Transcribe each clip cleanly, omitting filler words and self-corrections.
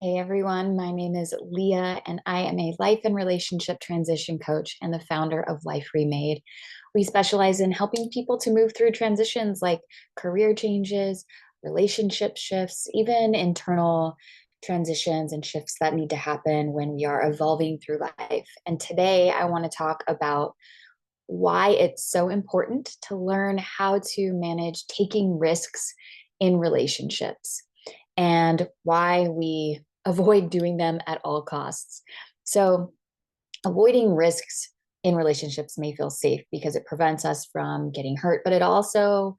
Hey everyone, my name is Leah, and I am a life and relationship transition coach and the founder of Life Remade. We specialize in helping people to move through transitions like career changes, relationship shifts, even internal transitions and shifts that need to happen when we are evolving through life. And today I want to talk about why it's so important to learn how to manage taking risks in relationships and why we avoid doing them at all costs. So, avoiding risks in relationships may feel safe because it prevents us from getting hurt, but it also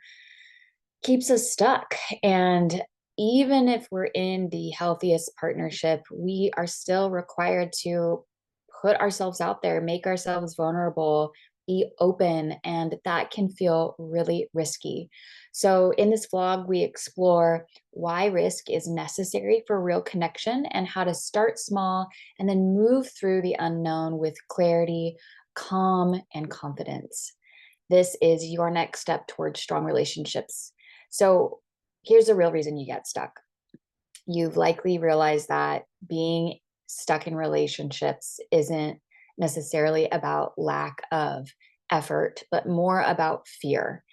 keeps us stuck. And even if we're in the healthiest partnership, we are still required to put ourselves out there, make ourselves vulnerable, be open, and that can feel really risky. So, in this vlog, we explore why risk is necessary for real connection and how to start small and then move through the unknown with clarity, calm, and confidence. This is your next step towards strong relationships. So, here's the real reason you get stuck. You've likely realized that being stuck in relationships isn't necessarily about lack of effort, but more about fear.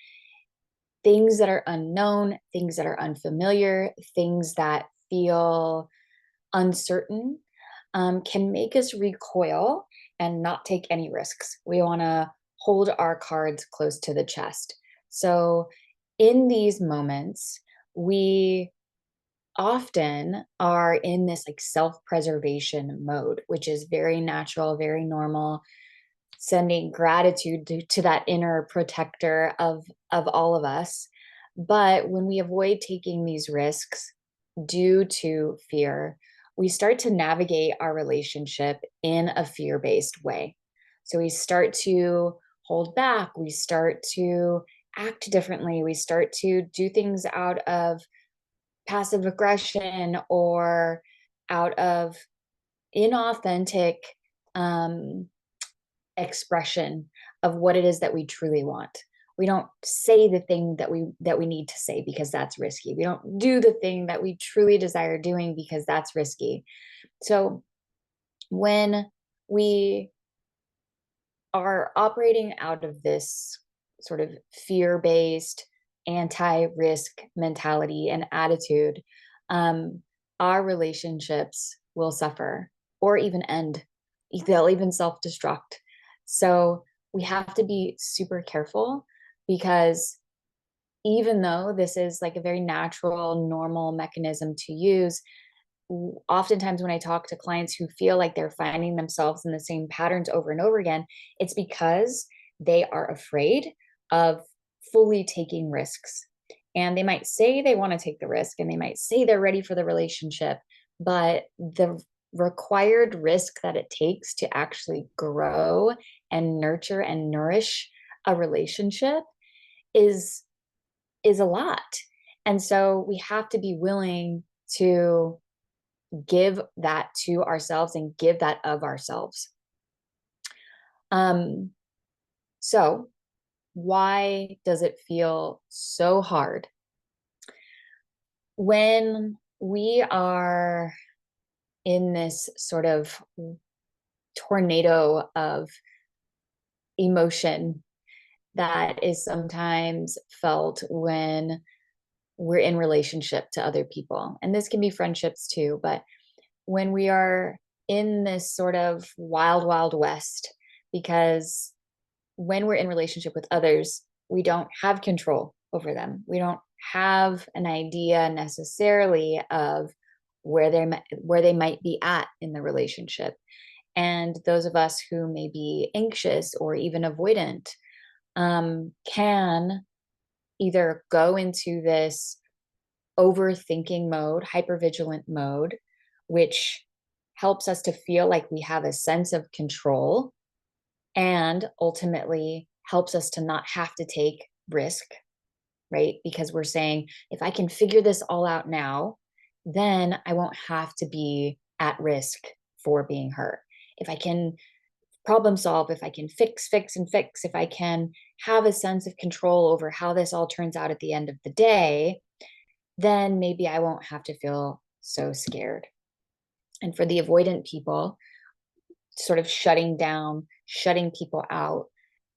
Things that are unknown, things that are unfamiliar, things that feel uncertain can make us recoil and not take any risks. We want to hold our cards close to the chest. So, in these moments, we often are in this like self-preservation mode, which is very natural, very normal, sending gratitude to that inner protector of all of us. But when we avoid taking these risks due to fear, we start to navigate our relationship in a fear-based way. So we start to hold back, we start to act differently, we start to do things out of passive aggression or out of inauthentic um, expression of what it is that we truly want. We don't say the thing that we need to say because that's risky. We don't do the thing that we truly desire doing because that's risky. So when we are operating out of this sort of fear-based anti-risk mentality and attitude, um, our relationships will suffer or even end. They'll even self-destruct. So we have to be super careful because even though this is like a very natural, normal mechanism to use, oftentimes when I talk to clients who feel like they're finding themselves in the same patterns over and over again, it's because they are afraid of fully taking risks. And they might say they want to take the risk and they might say they're ready for the relationship, but the required risk that it takes to actually grow and nurture and nourish a relationship is is a lot. And so we have to be willing to give that to ourselves and give that of ourselves. Um, so why does it feel so hard when we are in this sort of tornado of emotion that is sometimes felt when we're in relationship to other people? And this can be friendships too, but when we are in this sort of wild, wild west, because when we're in relationship with others, we don't have control over them. We don't have an idea necessarily of where they might be at in the relationship. And those of us who may be anxious or even avoidant can either go into this overthinking mode, hypervigilant mode, which helps us to feel like we have a sense of control and ultimately helps us to not have to take risk, right? Because we're saying, if I can figure this all out now, then I won't have to be at risk for being hurt. If I can problem solve, if I can fix, and fix, if I can have a sense of control over how this all turns out at the end of the day, then maybe I won't have to feel so scared. And for the avoidant people, sort of shutting down, shutting people out,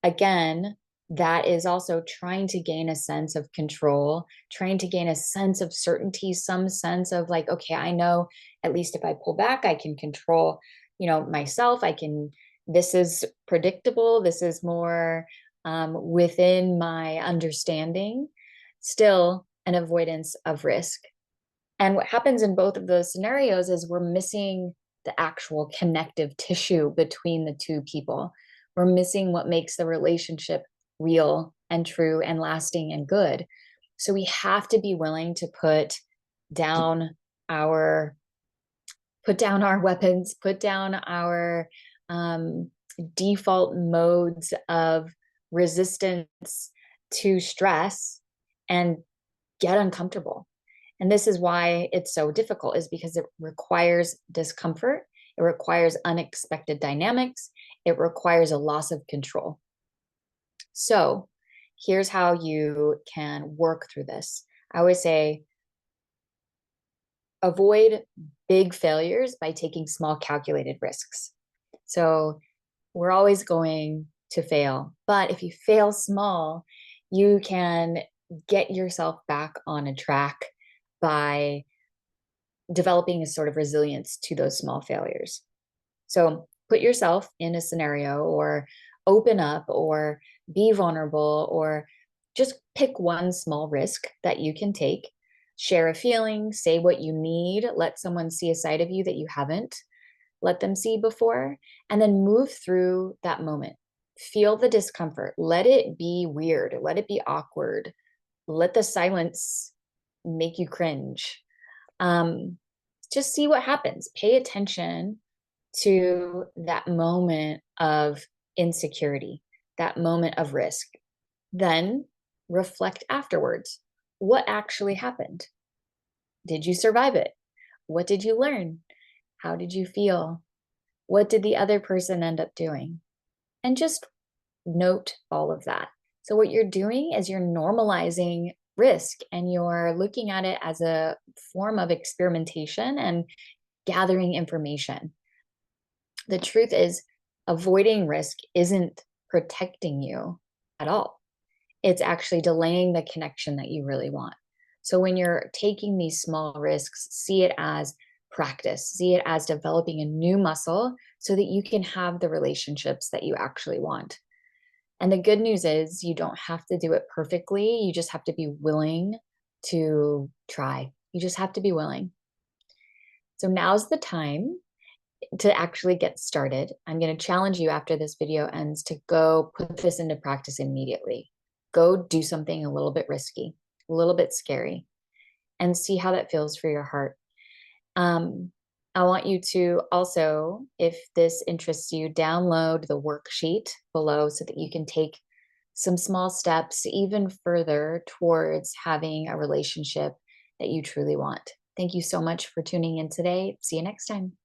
again, that is also trying to gain a sense of control, trying to gain a sense of certainty, some sense of like, okay, I know at least if I pull back, I can control, myself. This is predictable. This is more within my understanding. Still an avoidance of risk. And what happens in both of those scenarios is we're missing the actual connective tissue between the two people. We're missing what makes the relationship real and true and lasting and good. So we have to be willing to down our put down our weapons, put down our default modes of resistance to stress, and get uncomfortable. And this is why it's so difficult, is because it requires discomfort. It requires unexpected dynamics. It requires a loss of control. So here's how you can work through this. I always say, avoid big failures by taking small calculated risks. So we're always going to fail, but if you fail small, you can get yourself back on a track by developing a sort of resilience to those small failures. So put yourself in a scenario, or open up, or be vulnerable, or just pick one small risk that you can take. Share a feeling, say what you need, let someone see a side of you that you haven't let them see before, and then move through that moment. Feel the discomfort. Let it be weird. Let it be awkward. Let the silence make you cringe. Just see what happens. Pay attention to that moment of insecurity, that moment of risk. Then reflect afterwards. What actually happened? Did you survive it? What did you learn? How did you feel? What did the other person end up doing? And just note all of that. So what you're doing is you're normalizing risk, and you're looking at it as a form of experimentation and gathering information. The truth is, avoiding risk isn't protecting you at all. It's actually delaying the connection that you really want. So when you're taking these small risks, see it as practice, see it as developing a new muscle so that you can have the relationships that you actually want. And the good news is, you don't have to do it perfectly. You just have to be willing to try. You just have to be willing. So now's the time to actually get started. I'm going to challenge you after this video ends to go put this into practice immediately. Go do something a little bit risky, a little bit scary, and see how that feels for your heart. I want you to also, if this interests you, download the worksheet below so that you can take some small steps even further towards having a relationship that you truly want. Thank you so much for tuning in today. See you next time.